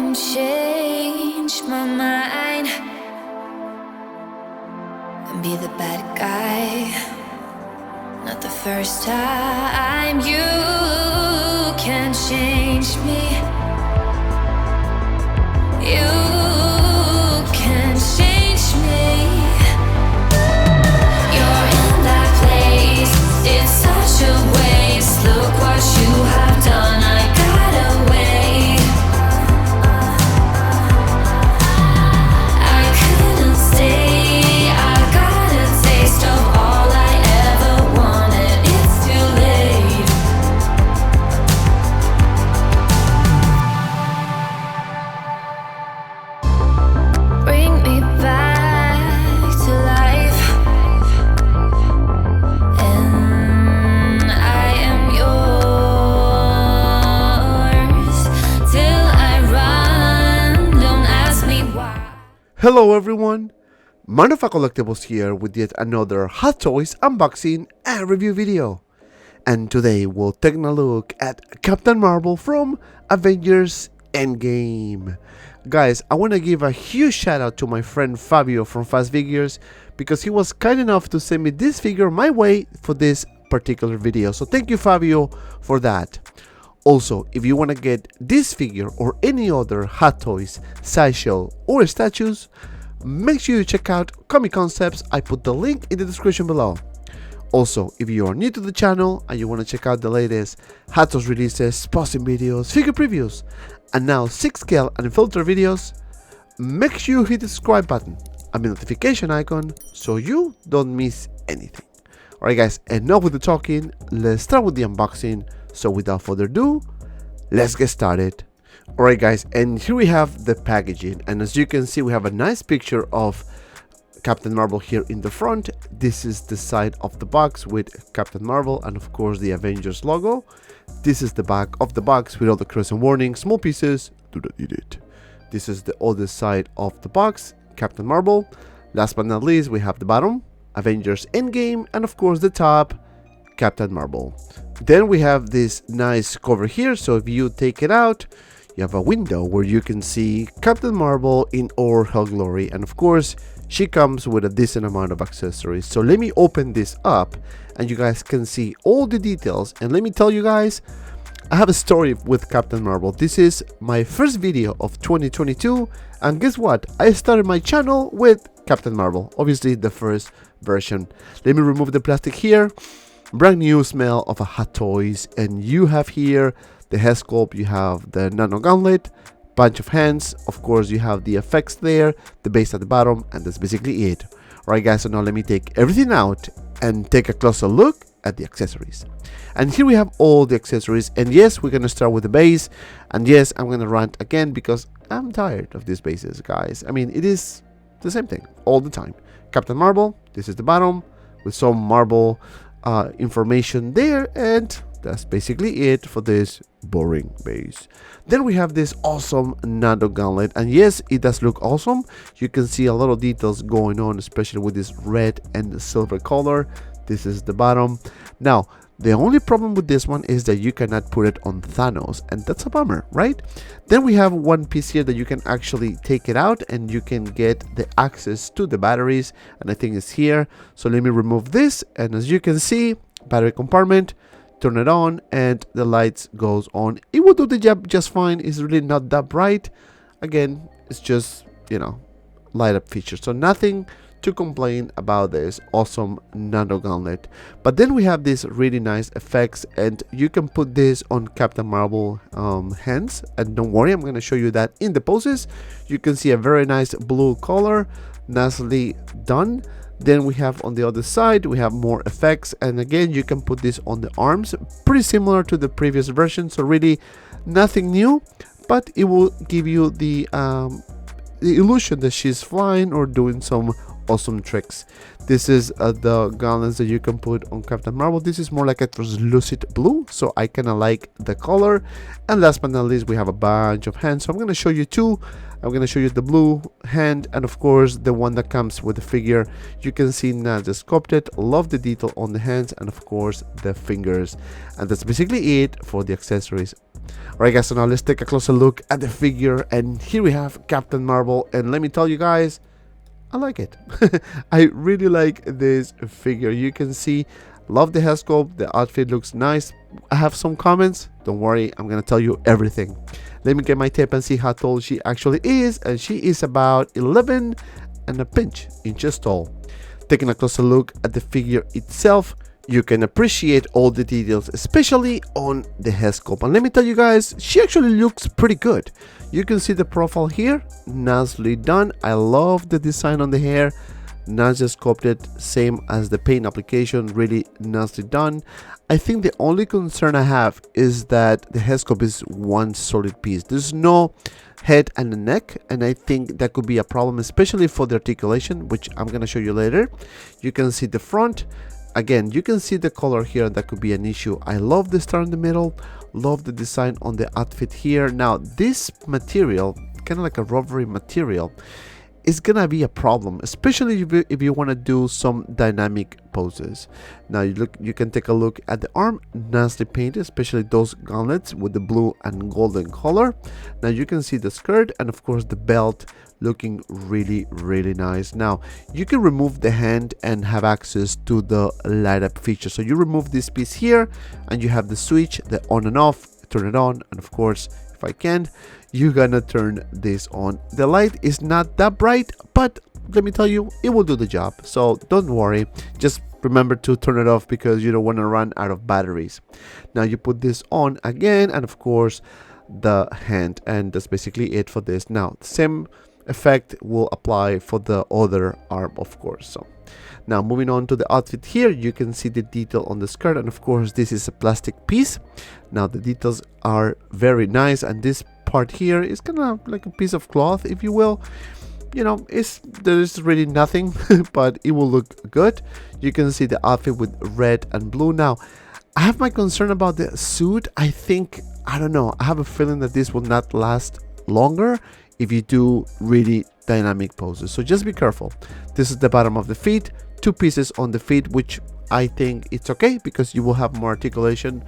won't change my mind and be the bad guy. Not the first time. You can change me. You can change me. You're in that place. It's such a waste. Look what you have done. I got away. I couldn't stay. I got a taste of all I ever wanted. It's too late. Bring me back to life, and I am yours till I run. Don't ask me why. Hello everyone, Manufactured Collectibles here with yet another Hot Toys unboxing and review video. And today we'll take a look at Captain Marvel from Avengers Endgame. Guys, I want to give a huge shout out to my friend Fabio from FABSFIGURES because he was kind enough to send me this figure my way for this particular video. So thank you, Fabio, for that. Also, if you want to get this figure or any other Hot Toys, sideshow or statues, make sure you check out Comic Concepts. I put the link in the description below. Also, if you are new to the channel and you want to check out the latest Hot Toys releases, posting videos, figure previews, and now 6-scale and filter videos, make sure you hit the subscribe button and the notification icon so you don't miss anything. Alright guys, enough with the talking, let's start with the unboxing. So without further ado, let's get started. Alright guys, and here we have the packaging, and as you can see we have a nice picture of Captain Marvel here in the front. This is the side of the box with Captain Marvel and of course the Avengers logo. This is the back of the box with all the crescent warning, small pieces, do not eat it. This is the other side of the box, Captain Marvel. Last but not least, we have the bottom, Avengers Endgame, and of course the top, Captain Marvel. Then we have this nice cover here, so if you take it out, you have a window where you can see Captain Marvel in all her glory, and of course she comes with a decent amount of accessories. So let me open this up and you guys can see all the details. And let me tell you guys, I have a story with Captain Marvel. This is my first video of 2022, and guess what? I started my channel with Captain Marvel, obviously the first version. Let me remove the plastic here. Brand new smell of a Hot Toys, and you have here the head sculpt, you have the nano gauntlet, bunch of hands, of course you have the effects there, the base at the bottom, and that's basically it. Alright guys, so now let me take everything out and take a closer look at the accessories. And here we have all the accessories, and yes, we're gonna start with the base, and yes, I'm gonna rant again because I'm tired of these bases, guys. I mean, it is the same thing all the time. Captain Marvel, this is the bottom with some Marvel information there, and that's basically it for this boring base. Then we have this awesome nano gauntlet, and yes, it does look awesome. You can see a lot of details going on, especially with this red and silver color. This is the bottom. Now the only problem with this one is that you cannot put it on Thanos, and that's a bummer, right? Then we have one piece here that you can actually take it out and you can get the access to the batteries, and I think it's here. So let me remove this, and as you can see, battery compartment, turn it on and the lights goes on. It will do the job just fine. It's really not that bright. Again, it's just, you know, light up feature, so nothing to complain about this awesome nano gauntlet. But then we have these really nice effects, and you can put this on Captain Marvel hands, and don't worry, I'm going to show you that in the poses. You can see a very nice blue color, nicely done. Then we have on the other side, we have more effects, and again you can put this on the arms, pretty similar to the previous version, so really nothing new, but it will give you the illusion that she's flying or doing some awesome tricks. This is the gauntlets that you can put on Captain Marvel. This is more like a translucent blue, so I kind of like the color. And last but not least, we have a bunch of hands, so I'm going to show you two I'm gonna show you the blue hand, and of course the one that comes with the figure. You can see now the sculpted. Love the detail on the hands and of course the fingers. And that's basically it for the accessories. Alright guys, so now let's take a closer look at the figure, and here we have Captain Marvel, and let me tell you guys, I like it. I really like this figure. You can see, love the hair sculpt, the outfit looks nice. I have some comments, don't worry, I'm gonna tell you everything. Let me get my tape and see how tall she actually is, and she is about 11 and a pinch inches tall. Taking a closer look at the figure itself, you can appreciate all the details, especially on the hair sculpt. And let me tell you guys, she actually looks pretty good. You can see the profile here, nicely done. I love the design on the hair, nicely sculpted, same as the paint application, really nicely done. I think the only concern I have is that the hair sculpt is one solid piece. There's no head and the neck, and I think that could be a problem, especially for the articulation, which I'm gonna show you later. You can see the front. Again, you can see the color here, that could be an issue. I love the star in the middle, love the design on the outfit here. Now this material, kind of like a rubbery material, is gonna be a problem, especially if you want to do some dynamic poses. Now you can take a look at the arm, nicely painted, especially those gauntlets with the blue and golden color. Now you can see the skirt and of course the belt, looking really nice. Now you can remove the hand and have access to the light up feature. So you remove this piece here and you have the switch, the on and off, turn it on, and of course if I can, you're gonna turn this on. The light is not that bright, but let me tell you, it will do the job, so don't worry. Just remember to turn it off because you don't want to run out of batteries. Now you put this on again, and of course the hand, and that's basically it for this. Now the same effect will apply for the other arm, of course. So now moving on to the outfit here, you can see the detail on the skirt, and of course this is a plastic piece. Now the details are very nice, and this part here is kind of like a piece of cloth, if you will. You know, there's really nothing but it will look good. You can see the outfit with red and blue. Now I have my concern about the suit. I don't know, I have a feeling that this will not last longer if you do really dynamic poses, so just be careful. This is the bottom of the feet, two pieces on the feet, which I think it's okay because you will have more articulation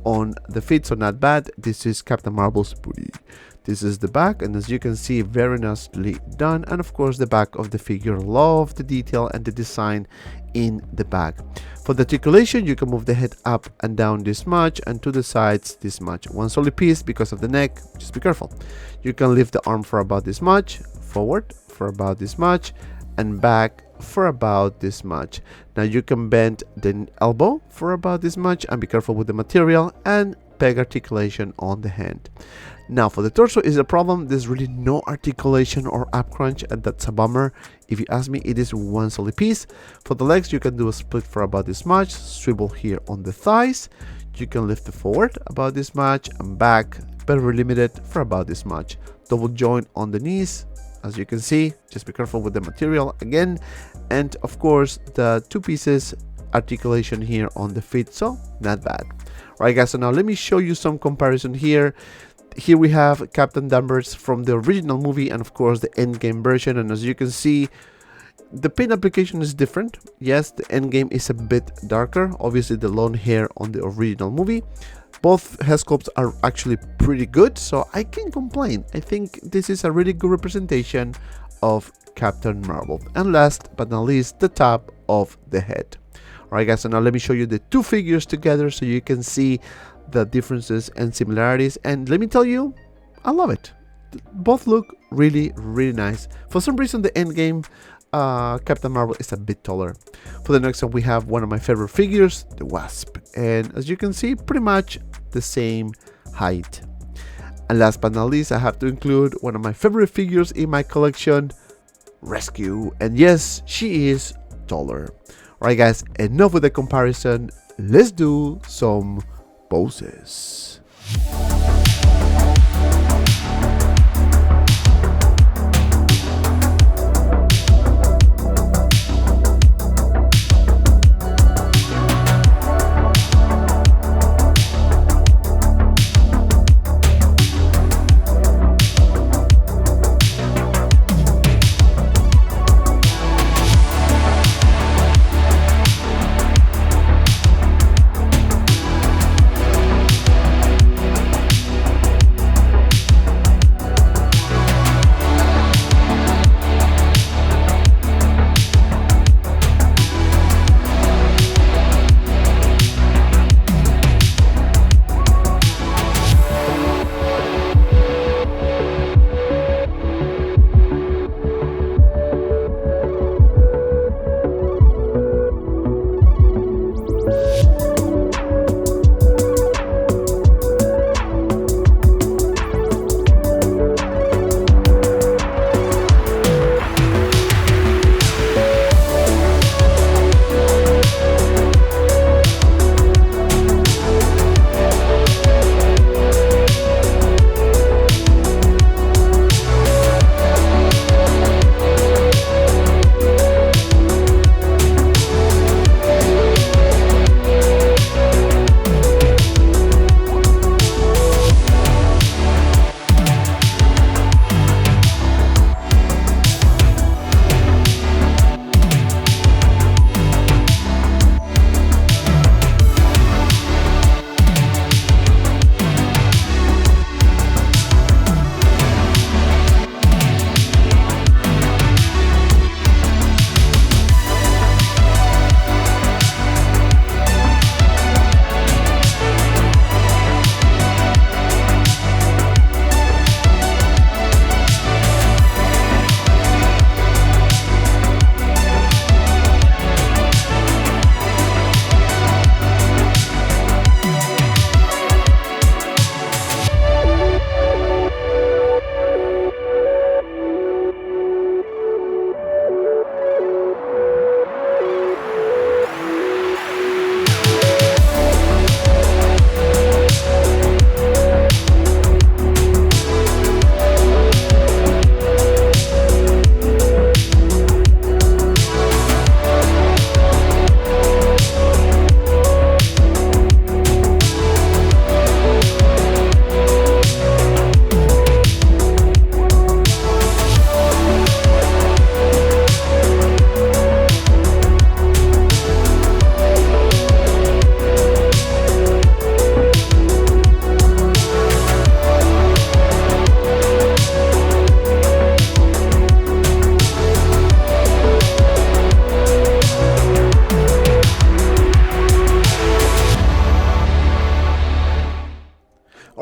on the feet, so not bad. This is Captain Marvel's booty. This is the back, and as you can see, very nicely done. And of course the back of the figure, love the detail and the design in the back. For the articulation, you can move the head up and down this much, and to the sides this much. One solid piece because of the neck, just be careful. You can lift the arm for about this much, forward for about this much, and back for about this much. Now you can bend the elbow for about this much, and be careful with the material, and peg articulation on the hand. Now for the torso is a problem. There's really no articulation or ab crunch, and that's a bummer. If you ask me, it is one solid piece. For the legs, you can do a split for about this much, swivel here on the thighs. You can lift it forward about this much, and back very limited for about this much. Double joint on the knees, as you can see. Just be careful with the material again, and of course the two pieces articulation here on the feet, so not bad. Right guys, so now let me show you some comparison here. Here we have Captain Danvers from the original movie, and of course the Endgame version, and as you can see, the paint application is different. Yes, the Endgame is a bit darker, obviously the long hair on the original movie. Both hair sculpts are actually pretty good, so I can't complain. I think this is a really good representation of Captain Marvel. And last but not least, the top of the head. Alright guys, so now let me show you the two figures together so you can see the differences and similarities, and let me tell you, I love it. Both look really nice. For some reason the Endgame Captain Marvel is a bit taller. For the next one, we have one of my favorite figures, the Wasp, and as you can see, pretty much the same height. And last but not least, I have to include one of my favorite figures in my collection, Rescue, and yes, she is taller. Alright guys, enough with the comparison, let's do some poses.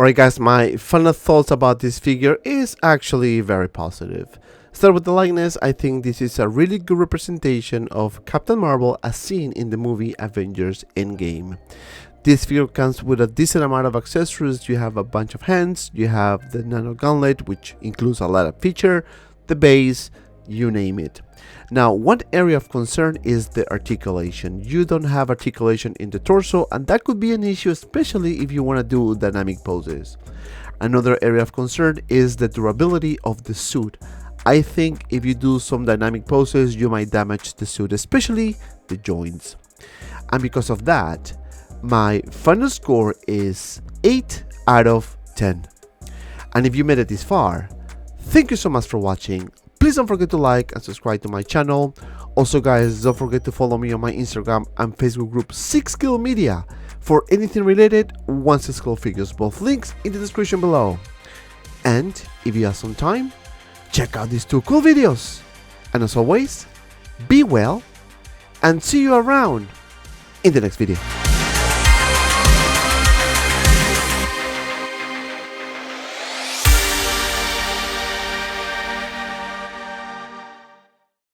Alright guys, my final thoughts about this figure is actually very positive. Start with the likeness. I think this is a really good representation of Captain Marvel as seen in the movie Avengers Endgame. This figure comes with a decent amount of accessories. You have a bunch of hands, you have the nano gauntlet, which includes a lot of feature, the base, you name it. Now, one area of concern is the articulation. You don't have articulation in the torso, and that could be an issue, especially if you want to do dynamic poses. Another area of concern is the durability of the suit. I think if you do some dynamic poses, you might damage the suit, especially the joints. And because of that, my final score is 8 out of 10. And if you made it this far, thank you so much for watching. Please don't forget to like and subscribe to my channel. Also guys, don't forget to follow me on my Instagram and Facebook group 6Skill Media for anything related 1/6 figures. Both links in the description below. And if you have some time, check out these 2 cool videos. And as always, be well and see you around in the next video.